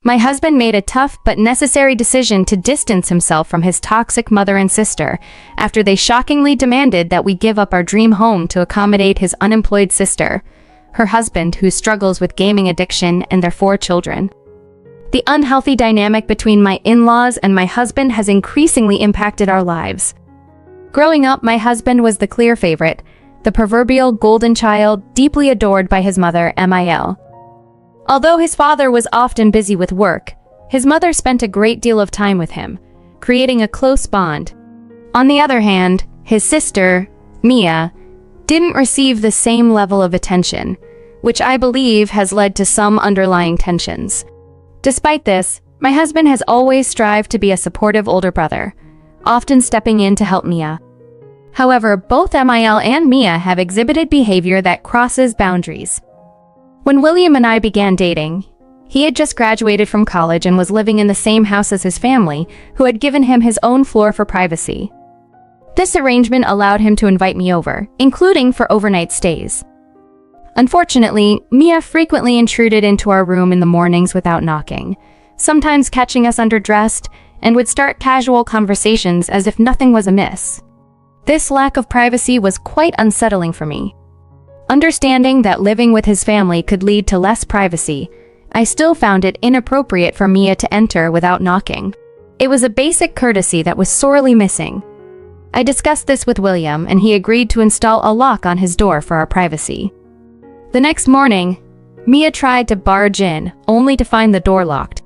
My husband made a tough but necessary decision to distance himself from his toxic mother and sister after they shockingly demanded that we give up our dream home to accommodate his unemployed sister, her husband who struggles with gaming addiction, and their 4 children. The unhealthy dynamic between my in-laws and my husband has increasingly impacted our lives. Growing up, my husband was the clear favorite, the proverbial golden child, deeply adored by his mother, MIL. Although his father was often busy with work, his mother spent a great deal of time with him, creating a close bond. On the other hand, his sister, Mia, didn't receive the same level of attention, which I believe has led to some underlying tensions. Despite this, my husband has always strived to be a supportive older brother, often stepping in to help Mia. However, both MIL and Mia have exhibited behavior that crosses boundaries. When William and I began dating, he had just graduated from college and was living in the same house as his family, who had given him his own floor for privacy. This arrangement allowed him to invite me over, including for overnight stays. Unfortunately, Mia frequently intruded into our room in the mornings without knocking, sometimes catching us underdressed, and would start casual conversations as if nothing was amiss. This lack of privacy was quite unsettling for me. Understanding that living with his family could lead to less privacy, I still found it inappropriate for Mia to enter without knocking. It was a basic courtesy that was sorely missing. I discussed this with William, and he agreed to install a lock on his door for our privacy. The next morning, Mia tried to barge in, only to find the door locked.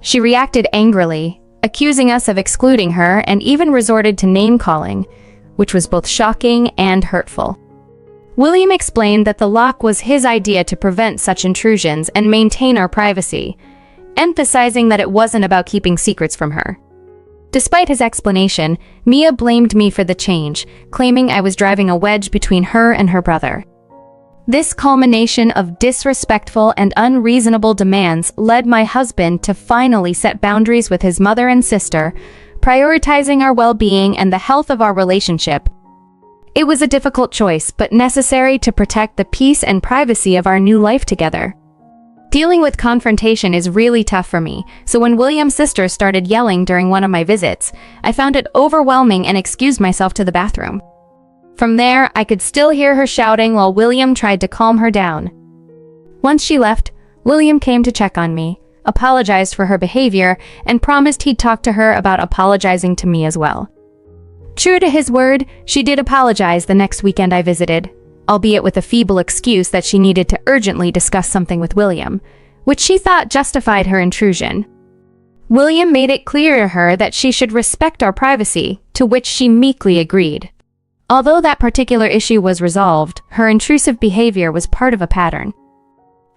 She reacted angrily, accusing us of excluding her, and even resorted to name-calling, which was both shocking and hurtful. William explained that the lock was his idea to prevent such intrusions and maintain our privacy, emphasizing that it wasn't about keeping secrets from her. Despite his explanation, Mia blamed me for the change, claiming I was driving a wedge between her and her brother. This culmination of disrespectful and unreasonable demands led my husband to finally set boundaries with his mother and sister, prioritizing our well-being and the health of our relationship. It was a difficult choice, but necessary to protect the peace and privacy of our new life together. Dealing with confrontation is really tough for me, so when William's sister started yelling during one of my visits, I found it overwhelming and excused myself to the bathroom. From there, I could still hear her shouting while William tried to calm her down. Once she left, William came to check on me, apologized for her behavior, and promised he'd talk to her about apologizing to me as well. True to his word, she did apologize the next weekend I visited, albeit with a feeble excuse that she needed to urgently discuss something with William, which she thought justified her intrusion. William made it clear to her that she should respect our privacy, to which she meekly agreed. Although that particular issue was resolved, her intrusive behavior was part of a pattern.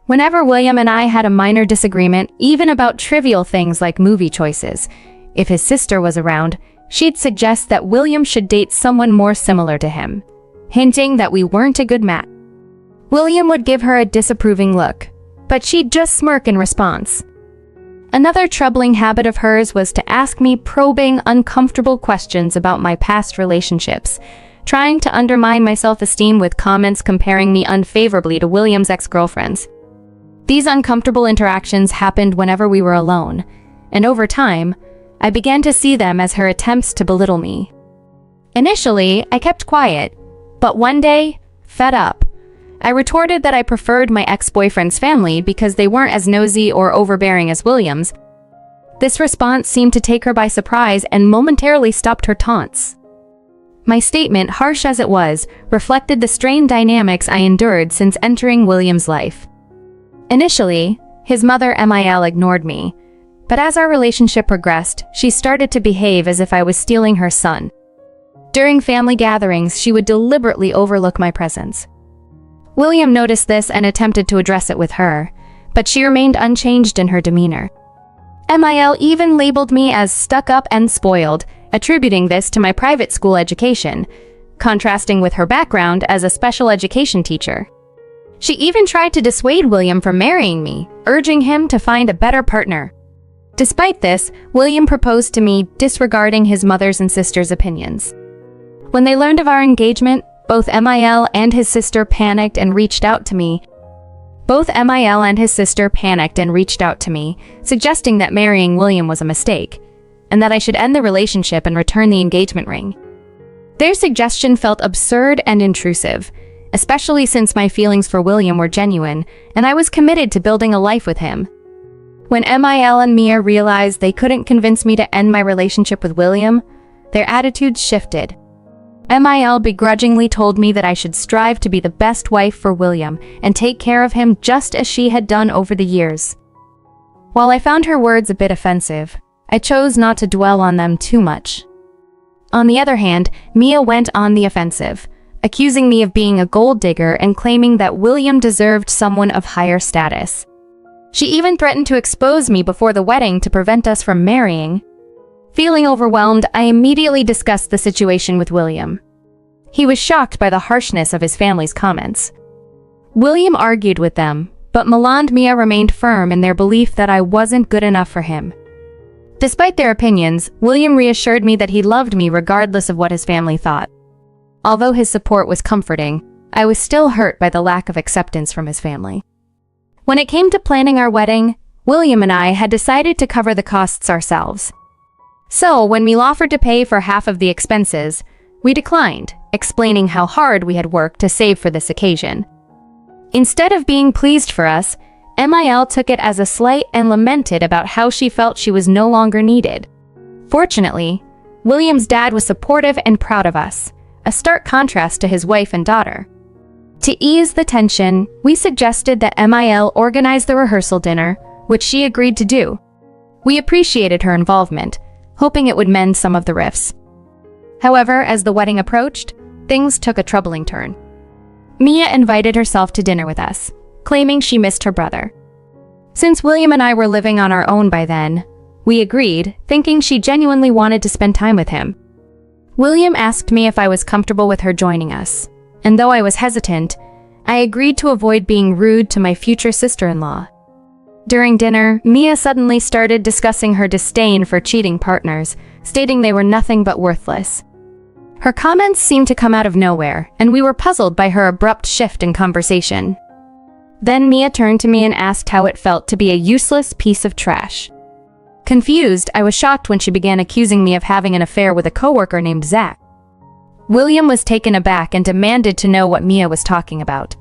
Whenever William and I had a minor disagreement, even about trivial things like movie choices, if his sister was around, she'd suggest that William should date someone more similar to him, hinting that we weren't a good match. William would give her a disapproving look, but she'd just smirk in response. Another troubling habit of hers was to ask me probing, uncomfortable questions about my past relationships, trying to undermine my self-esteem with comments comparing me unfavorably to William's ex-girlfriends. These uncomfortable interactions happened whenever we were alone, and over time, I began to see them as her attempts to belittle me. Initially, I kept quiet, but one day, fed up, I retorted that I preferred my ex-boyfriend's family because they weren't as nosy or overbearing as William's. This response seemed to take her by surprise and momentarily stopped her taunts. My statement, harsh as it was, reflected the strained dynamics I endured since entering William's life. Initially, his mother MIL ignored me, but as our relationship progressed, she started to behave as if I was stealing her son. During family gatherings, she would deliberately overlook my presence. William noticed this and attempted to address it with her, but she remained unchanged in her demeanor. MIL even labeled me as stuck-up and spoiled, attributing this to my private school education, contrasting with her background as a special education teacher. She even tried to dissuade William from marrying me, urging him to find a better partner. Despite this, William proposed to me, disregarding his mother's and sister's opinions. When they learned of our engagement, both MIL and his sister panicked and reached out to me. Both MIL and his sister panicked and reached out to me, suggesting that marrying William was a mistake, and that I should end the relationship and return the engagement ring. Their suggestion felt absurd and intrusive, especially since my feelings for William were genuine, and I was committed to building a life with him. When MIL and Mia realized they couldn't convince me to end my relationship with William, their attitudes shifted. MIL begrudgingly told me that I should strive to be the best wife for William and take care of him just as she had done over the years. While I found her words a bit offensive, I chose not to dwell on them too much. On the other hand, Mia went on the offensive, accusing me of being a gold digger and claiming that William deserved someone of higher status. She even threatened to expose me before the wedding to prevent us from marrying. Feeling overwhelmed, I immediately discussed the situation with William. He was shocked by the harshness of his family's comments. William argued with them, but Mila and Mia remained firm in their belief that I wasn't good enough for him. Despite their opinions, William reassured me that he loved me regardless of what his family thought. Although his support was comforting, I was still hurt by the lack of acceptance from his family. When it came to planning our wedding, William and I had decided to cover the costs ourselves. So, when Mila offered to pay for half of the expenses, we declined, explaining how hard we had worked to save for this occasion. Instead of being pleased for us, MIL took it as a slight and lamented about how she felt she was no longer needed. Fortunately, William's dad was supportive and proud of us, a stark contrast to his wife and daughter. To ease the tension, we suggested that MIL organize the rehearsal dinner, which she agreed to do. We appreciated her involvement, hoping it would mend some of the rifts. However, as the wedding approached, things took a troubling turn. Mia invited herself to dinner with us, claiming she missed her brother. Since William and I were living on our own by then, we agreed, thinking she genuinely wanted to spend time with him. William asked me if I was comfortable with her joining us, and though I was hesitant, I agreed to avoid being rude to my future sister-in-law. During dinner, Mia suddenly started discussing her disdain for cheating partners, stating they were nothing but worthless. Her comments seemed to come out of nowhere, and we were puzzled by her abrupt shift in conversation. Then Mia turned to me and asked how it felt to be a useless piece of trash. Confused, I was shocked when she began accusing me of having an affair with a coworker named Zach. William was taken aback and demanded to know what Mia was talking about.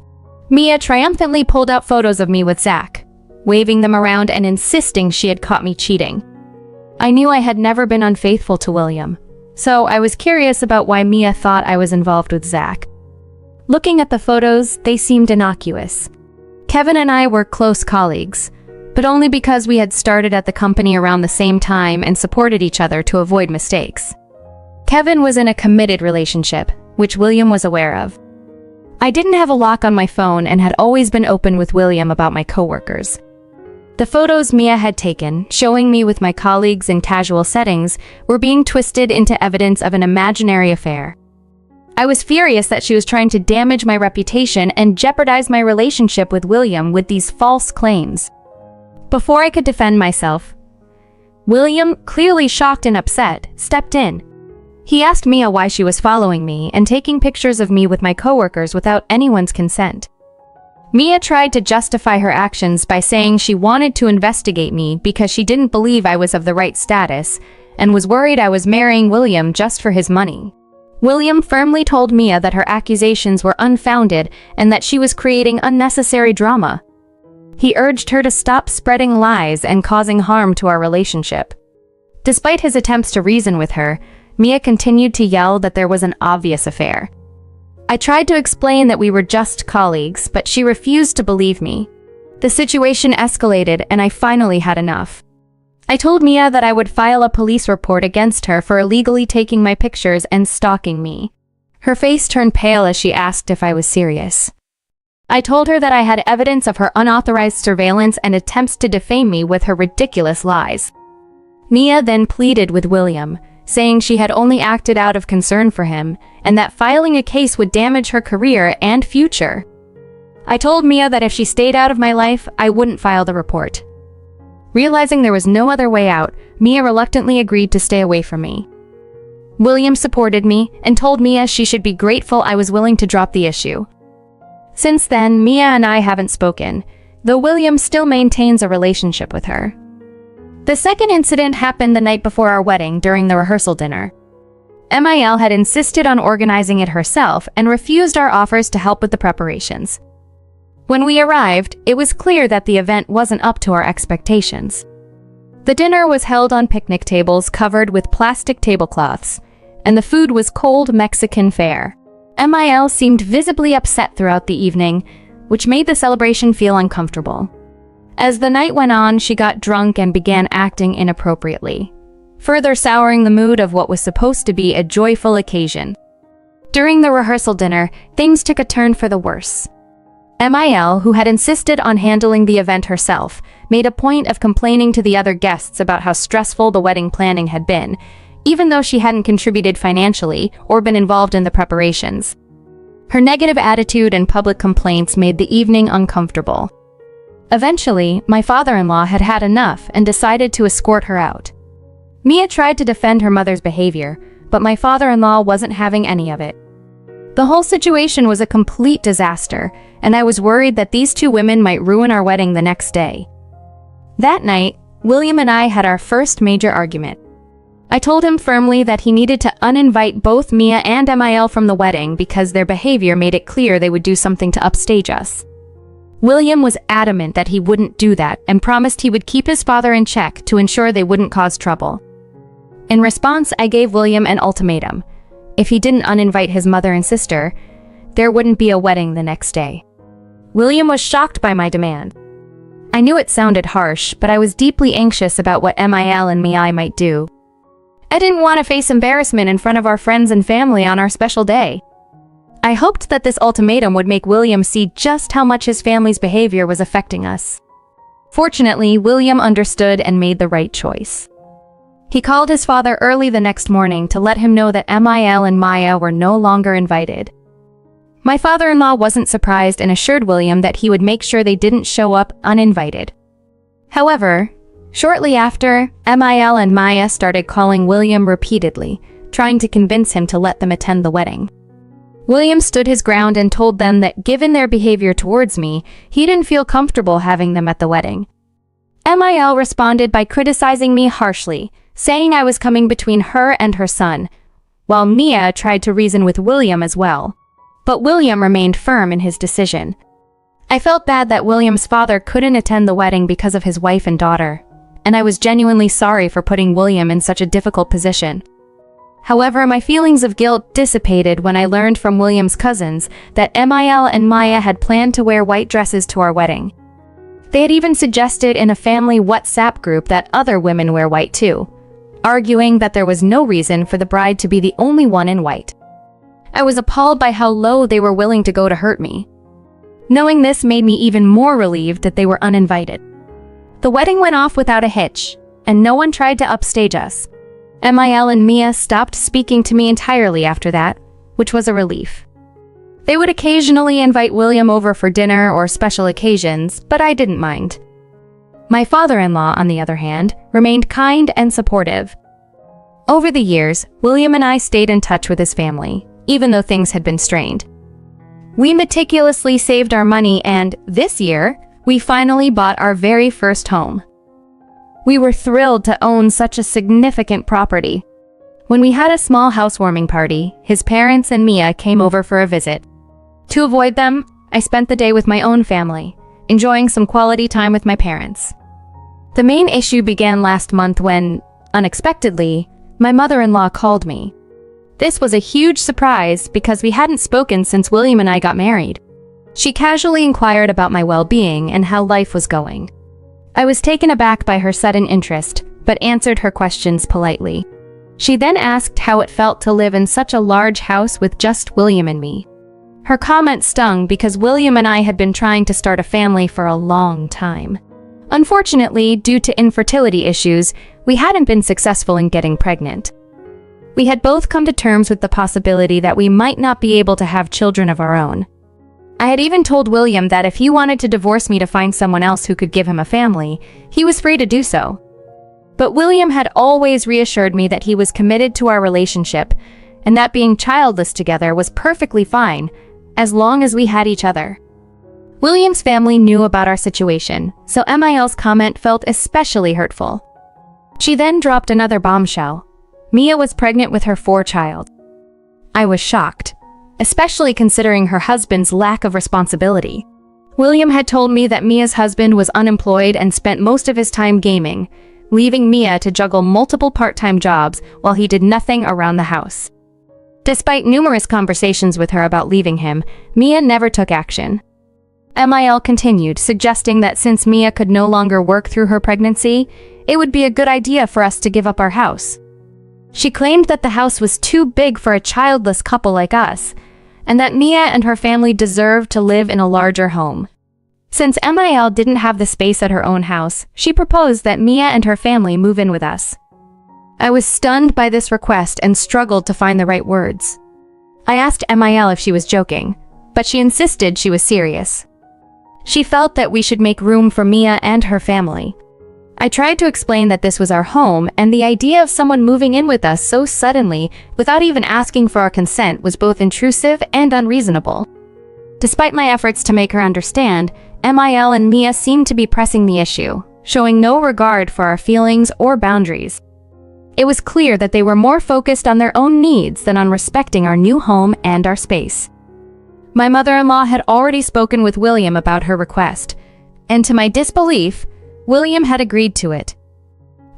Mia triumphantly pulled out photos of me with Zach, waving them around and insisting she had caught me cheating. I knew I had never been unfaithful to William, so I was curious about why Mia thought I was involved with Zach. Looking at the photos, they seemed innocuous. Kevin and I were close colleagues, but only because we had started at the company around the same time and supported each other to avoid mistakes. Kevin was in a committed relationship, which William was aware of. I didn't have a lock on my phone and had always been open with William about my coworkers. The photos Mia had taken, showing me with my colleagues in casual settings, were being twisted into evidence of an imaginary affair. I was furious that she was trying to damage my reputation and jeopardize my relationship with William with these false claims. Before I could defend myself, William, clearly shocked and upset, stepped in. He asked Mia why she was following me and taking pictures of me with my coworkers without anyone's consent. Mia tried to justify her actions by saying she wanted to investigate me because she didn't believe I was of the right status and was worried I was marrying William just for his money. William firmly told Mia that her accusations were unfounded and that she was creating unnecessary drama. He urged her to stop spreading lies and causing harm to our relationship. Despite his attempts to reason with her, Mia continued to yell that there was an obvious affair. I tried to explain that we were just colleagues, but she refused to believe me. The situation escalated and I finally had enough. I told Mia that I would file a police report against her for illegally taking my pictures and stalking me. Her face turned pale as she asked if I was serious. I told her that I had evidence of her unauthorized surveillance and attempts to defame me with her ridiculous lies. Mia then pleaded with William, saying she had only acted out of concern for him, and that filing a case would damage her career and future. I told Mia that if she stayed out of my life, I wouldn't file the report. Realizing there was no other way out, Mia reluctantly agreed to stay away from me. William supported me and told Mia she should be grateful I was willing to drop the issue. Since then, Mia and I haven't spoken, though William still maintains a relationship with her. The second incident happened the night before our wedding during the rehearsal dinner. MIL had insisted on organizing it herself and refused our offers to help with the preparations. When we arrived, it was clear that the event wasn't up to our expectations. The dinner was held on picnic tables covered with plastic tablecloths, and the food was cold Mexican fare. MIL seemed visibly upset throughout the evening, which made the celebration feel uncomfortable. As the night went on, she got drunk and began acting inappropriately, further souring the mood of what was supposed to be a joyful occasion. During the rehearsal dinner, things took a turn for the worse. MIL, who had insisted on handling the event herself, made a point of complaining to the other guests about how stressful the wedding planning had been, even though she hadn't contributed financially or been involved in the preparations. Her negative attitude and public complaints made the evening uncomfortable. Eventually, my father-in-law had had enough and decided to escort her out. Mia tried to defend her mother's behavior, but my father-in-law wasn't having any of it. The whole situation was a complete disaster, and I was worried that these two women might ruin our wedding the next day. That night, William and I had our first major argument. I told him firmly that he needed to uninvite both Mia and MIL from the wedding because their behavior made it clear they would do something to upstage us. William was adamant that he wouldn't do that and promised he would keep his father in check to ensure they wouldn't cause trouble. In response, I gave William an ultimatum. If he didn't uninvite his mother and sister, there wouldn't be a wedding the next day. William was shocked by my demand. I knew it sounded harsh, but I was deeply anxious about what MIL and Mia might do. I didn't want to face embarrassment in front of our friends and family on our special day. I hoped that this ultimatum would make William see just how much his family's behavior was affecting us. Fortunately, William understood and made the right choice. He called his father early the next morning to let him know that MIL and Maya were no longer invited. My father-in-law wasn't surprised and assured William that he would make sure they didn't show up uninvited. However, shortly after, MIL and Maya started calling William repeatedly, trying to convince him to let them attend the wedding. William stood his ground and told them that given their behavior towards me, he didn't feel comfortable having them at the wedding. MIL responded by criticizing me harshly, saying I was coming between her and her son, while Mia tried to reason with William as well. But William remained firm in his decision. I felt bad that William's father couldn't attend the wedding because of his wife and daughter, and I was genuinely sorry for putting William in such a difficult position. However, my feelings of guilt dissipated when I learned from William's cousins that MIL and Maya had planned to wear white dresses to our wedding. They had even suggested in a family WhatsApp group that other women wear white too, arguing that there was no reason for the bride to be the only one in white. I was appalled by how low they were willing to go to hurt me. Knowing this made me even more relieved that they were uninvited. The wedding went off without a hitch, and no one tried to upstage us. MIL and Mia stopped speaking to me entirely after that, which was a relief. They would occasionally invite William over for dinner or special occasions, but I didn't mind. My father-in-law, on the other hand, remained kind and supportive. Over the years, William and I stayed in touch with his family, even though things had been strained. We meticulously saved our money and, this year, we finally bought our very first home. We were thrilled to own such a significant property. When we had a small housewarming party, his parents and Mia came over for a visit. To avoid them, I spent the day with my own family, enjoying some quality time with my parents. The main issue began last month when, unexpectedly, my mother-in-law called me. This was a huge surprise because we hadn't spoken since William and I got married. She casually inquired about my well-being and how life was going. I was taken aback by her sudden interest, but answered her questions politely. She then asked how it felt to live in such a large house with just William and me. Her comment stung because William and I had been trying to start a family for a long time. Unfortunately, due to infertility issues, we hadn't been successful in getting pregnant. We had both come to terms with the possibility that we might not be able to have children of our own. I had even told William that if he wanted to divorce me to find someone else who could give him a family, he was free to do so. But William had always reassured me that he was committed to our relationship, and that being childless together was perfectly fine, as long as we had each other. William's family knew about our situation, so MIL's comment felt especially hurtful. She then dropped another bombshell. Mia was pregnant with her fourth child. I was shocked, especially considering her husband's lack of responsibility. William had told me that Mia's husband was unemployed and spent most of his time gaming, leaving Mia to juggle multiple part-time jobs while he did nothing around the house. Despite numerous conversations with her about leaving him, Mia never took action. MIL continued, suggesting that since Mia could no longer work through her pregnancy, it would be a good idea for us to give up our house. She claimed that the house was too big for a childless couple like us, and that Mia and her family deserved to live in a larger home. Since MIL didn't have the space at her own house, she proposed that Mia and her family move in with us. I was stunned by this request and struggled to find the right words. I asked MIL if she was joking, but she insisted she was serious. She felt that we should make room for Mia and her family. I tried to explain that this was our home, and the idea of someone moving in with us so suddenly, without even asking for our consent, was both intrusive and unreasonable. Despite my efforts to make her understand, MIL and Mia seemed to be pressing the issue, showing no regard for our feelings or boundaries. It was clear that they were more focused on their own needs than on respecting our new home and our space. My mother-in-law had already spoken with William about her request, and to my disbelief, William had agreed to it.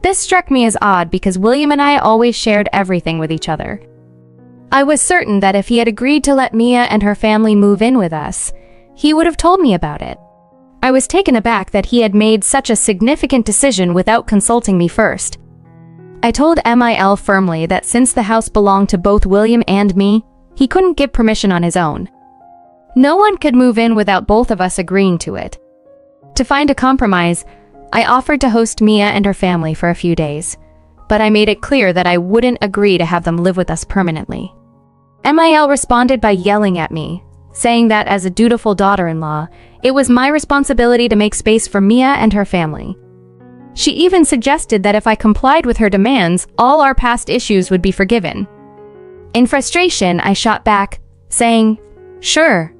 This struck me as odd because William and I always shared everything with each other. I was certain that if he had agreed to let Mia and her family move in with us, he would have told me about it. I was taken aback that he had made such a significant decision without consulting me first. I told MIL firmly that since the house belonged to both William and me, he couldn't give permission on his own. No one could move in without both of us agreeing to it. To find a compromise, I offered to host Mia and her family for a few days, but I made it clear that I wouldn't agree to have them live with us permanently. MIL responded by yelling at me, saying that as a dutiful daughter-in-law, it was my responsibility to make space for Mia and her family. She even suggested that if I complied with her demands, all our past issues would be forgiven. In frustration, I shot back, saying, "Sure,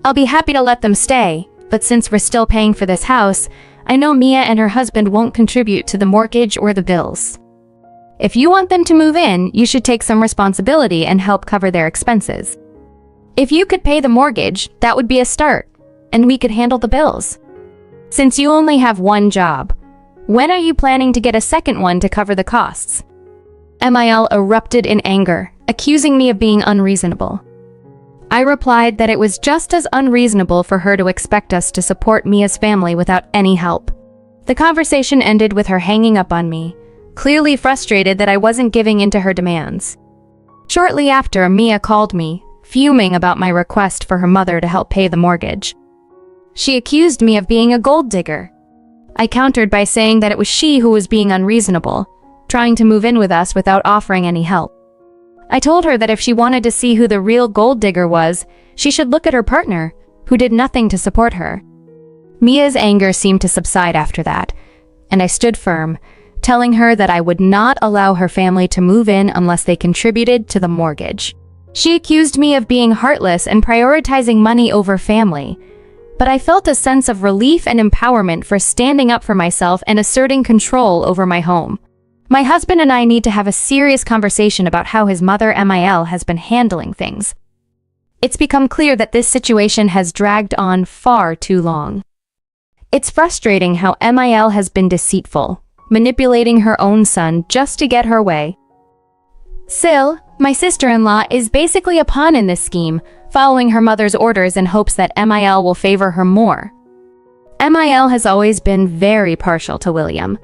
I'll be happy to let them stay, but since we're still paying for this house, I know Mia and her husband won't contribute to the mortgage or the bills. If you want them to move in, you should take some responsibility and help cover their expenses. If you could pay the mortgage, that would be a start, and we could handle the bills. Since you only have one job, when are you planning to get a second one to cover the costs?" MIL erupted in anger, accusing me of being unreasonable. I replied that it was just as unreasonable for her to expect us to support Mia's family without any help. The conversation ended with her hanging up on me, clearly frustrated that I wasn't giving in to her demands. Shortly after, Mia called me, fuming about my request for her mother to help pay the mortgage. She accused me of being a gold digger. I countered by saying that it was she who was being unreasonable, trying to move in with us without offering any help. I told her that if she wanted to see who the real gold digger was, she should look at her partner, who did nothing to support her. Mia's anger seemed to subside after that, and I stood firm, telling her that I would not allow her family to move in unless they contributed to the mortgage. She accused me of being heartless and prioritizing money over family, but I felt a sense of relief and empowerment for standing up for myself and asserting control over my home. My husband and I need to have a serious conversation about how his mother, MIL, has been handling things. It's become clear that this situation has dragged on far too long. It's frustrating how MIL has been deceitful, manipulating her own son just to get her way. SIL, my sister-in-law, is basically a pawn in this scheme, following her mother's orders in hopes that MIL will favor her more. MIL has always been very partial to William,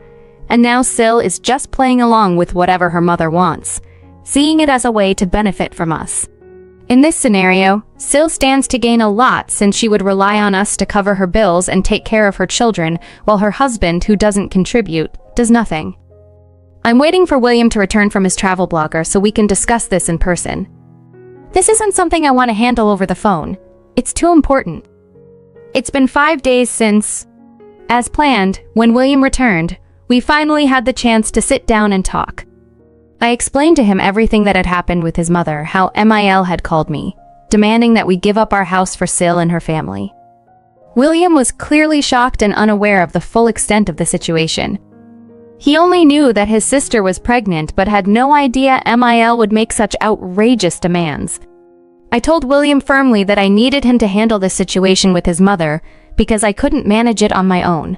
and now SIL is just playing along with whatever her mother wants, seeing it as a way to benefit from us. In this scenario, SIL stands to gain a lot since she would rely on us to cover her bills and take care of her children, while her husband, who doesn't contribute, does nothing. I'm waiting for William to return from his travel blogger so we can discuss this in person. This isn't something I want to handle over the phone. It's too important. It's been 5 days since, as planned, when William returned, we finally had the chance to sit down and talk. I explained to him everything that had happened with his mother, how MIL had called me, demanding that we give up our house for SIL and her family. William was clearly shocked and unaware of the full extent of the situation. He only knew that his sister was pregnant but had no idea MIL would make such outrageous demands. I told William firmly that I needed him to handle this situation with his mother because I couldn't manage it on my own.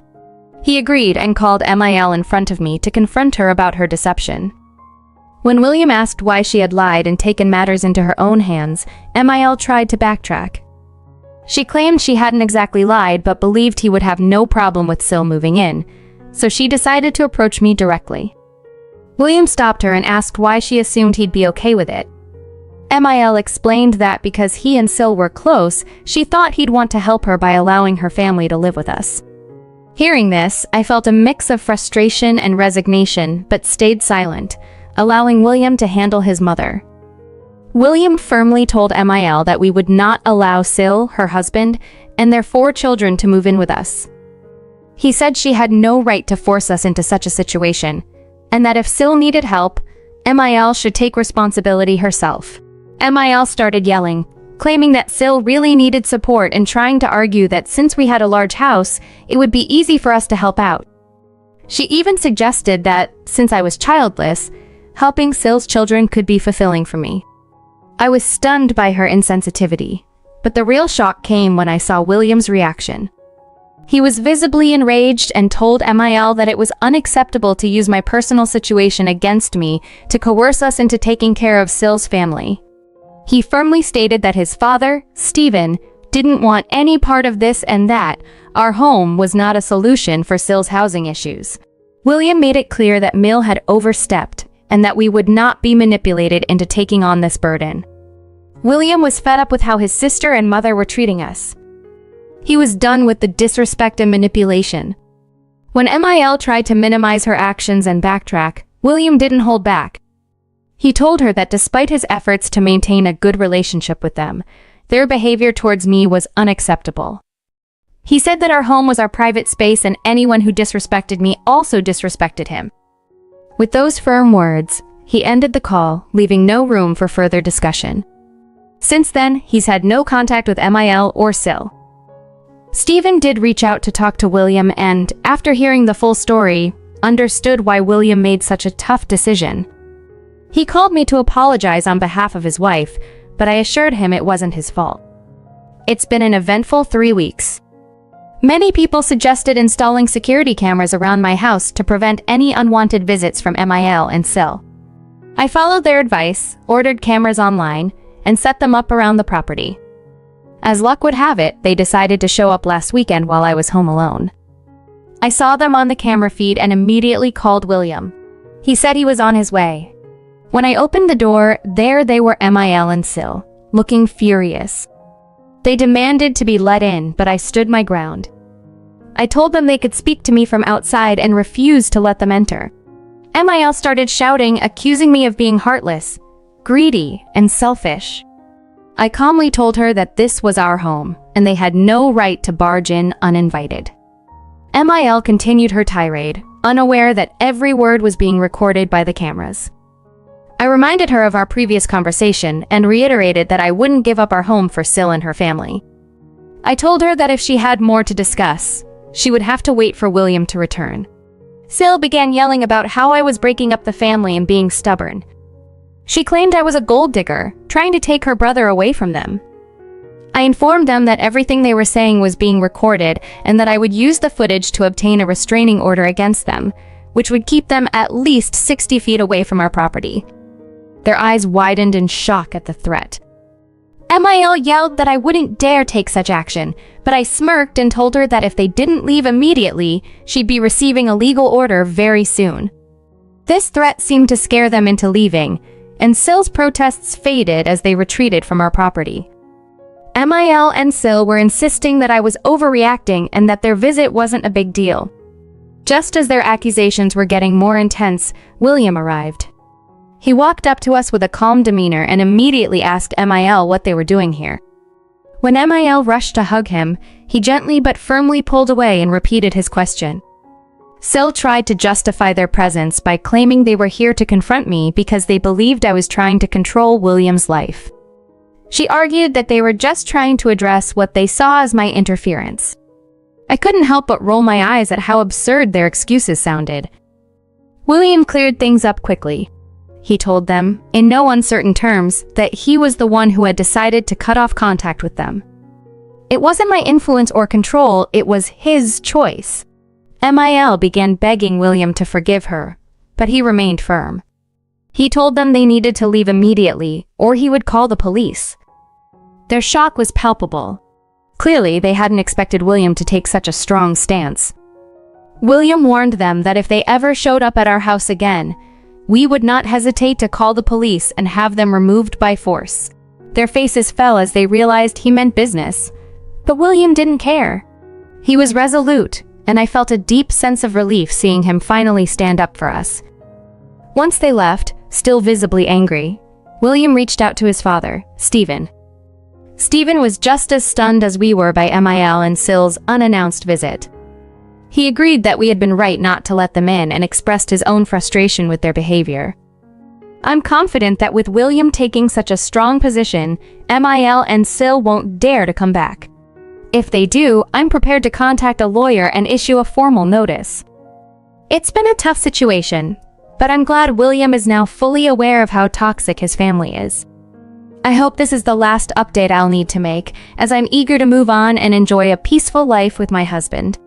He agreed and called MIL in front of me to confront her about her deception. When William asked why she had lied and taken matters into her own hands, MIL tried to backtrack. She claimed she hadn't exactly lied but believed he would have no problem with SIL moving in, so she decided to approach me directly. William stopped her and asked why she assumed he'd be okay with it. MIL explained that because he and SIL were close, she thought he'd want to help her by allowing her family to live with us. Hearing this, I felt a mix of frustration and resignation but stayed silent, allowing William to handle his mother. William firmly told MIL that we would not allow SIL, her husband, and their 4 children to move in with us. He said she had no right to force us into such a situation, and that if SIL needed help, MIL should take responsibility herself. MIL started yelling, claiming that SIL really needed support and trying to argue that since we had a large house, it would be easy for us to help out. She even suggested that, since I was childless, helping SIL's children could be fulfilling for me. I was stunned by her insensitivity, but the real shock came when I saw William's reaction. He was visibly enraged and told MIL that it was unacceptable to use my personal situation against me to coerce us into taking care of SIL's family. He firmly stated that his father, Stephen, didn't want any part of this and that our home was not a solution for SIL's housing issues. William made it clear that MIL had overstepped and that we would not be manipulated into taking on this burden. William was fed up with how his sister and mother were treating us. He was done with the disrespect and manipulation. When MIL tried to minimize her actions and backtrack, William didn't hold back. He told her that despite his efforts to maintain a good relationship with them, their behavior towards me was unacceptable. He said that our home was our private space and anyone who disrespected me also disrespected him. With those firm words, he ended the call, leaving no room for further discussion. Since then, he's had no contact with MIL or SIL. Stephen did reach out to talk to William and, after hearing the full story, understood why William made such a tough decision. He called me to apologize on behalf of his wife, but I assured him it wasn't his fault. It's been an eventful 3 weeks. Many people suggested installing security cameras around my house to prevent any unwanted visits from MIL and SIL. I followed their advice, ordered cameras online, and set them up around the property. As luck would have it, they decided to show up last weekend while I was home alone. I saw them on the camera feed and immediately called William. He said he was on his way. When I opened the door, there they were, MIL and SIL, looking furious. They demanded to be let in, but I stood my ground. I told them they could speak to me from outside and refused to let them enter. MIL started shouting, accusing me of being heartless, greedy, and selfish. I calmly told her that this was our home, and they had no right to barge in uninvited. MIL continued her tirade, unaware that every word was being recorded by the cameras. I reminded her of our previous conversation and reiterated that I wouldn't give up our home for SIL and her family. I told her that if she had more to discuss, she would have to wait for William to return. SIL began yelling about how I was breaking up the family and being stubborn. She claimed I was a gold digger, trying to take her brother away from them. I informed them that everything they were saying was being recorded and that I would use the footage to obtain a restraining order against them, which would keep them at least 60 feet away from our property. Their eyes widened in shock at the threat. MIL yelled that I wouldn't dare take such action, but I smirked and told her that if they didn't leave immediately, she'd be receiving a legal order very soon. This threat seemed to scare them into leaving, and SIL's protests faded as they retreated from our property. MIL and SIL were insisting that I was overreacting and that their visit wasn't a big deal. Just as their accusations were getting more intense, William arrived. He walked up to us with a calm demeanor and immediately asked MIL what they were doing here. When MIL rushed to hug him, he gently but firmly pulled away and repeated his question. SIL tried to justify their presence by claiming they were here to confront me because they believed I was trying to control William's life. She argued that they were just trying to address what they saw as my interference. I couldn't help but roll my eyes at how absurd their excuses sounded. William cleared things up quickly. He told them, in no uncertain terms, that he was the one who had decided to cut off contact with them. It wasn't my influence or control, it was his choice. MIL began begging William to forgive her, but he remained firm. He told them they needed to leave immediately, or he would call the police. Their shock was palpable. Clearly, they hadn't expected William to take such a strong stance. William warned them that if they ever showed up at our house again, we would not hesitate to call the police and have them removed by force. Their faces fell as they realized he meant business. But William didn't care. He was resolute, and I felt a deep sense of relief seeing him finally stand up for us. Once they left, still visibly angry, William reached out to his father, Stephen. Stephen was just as stunned as we were by MIL and SIL's unannounced visit. He agreed that we had been right not to let them in and expressed his own frustration with their behavior. I'm confident that with William taking such a strong position, MIL and SIL won't dare to come back. If they do, I'm prepared to contact a lawyer and issue a formal notice. It's been a tough situation, but I'm glad William is now fully aware of how toxic his family is. I hope this is the last update I'll need to make, as I'm eager to move on and enjoy a peaceful life with my husband.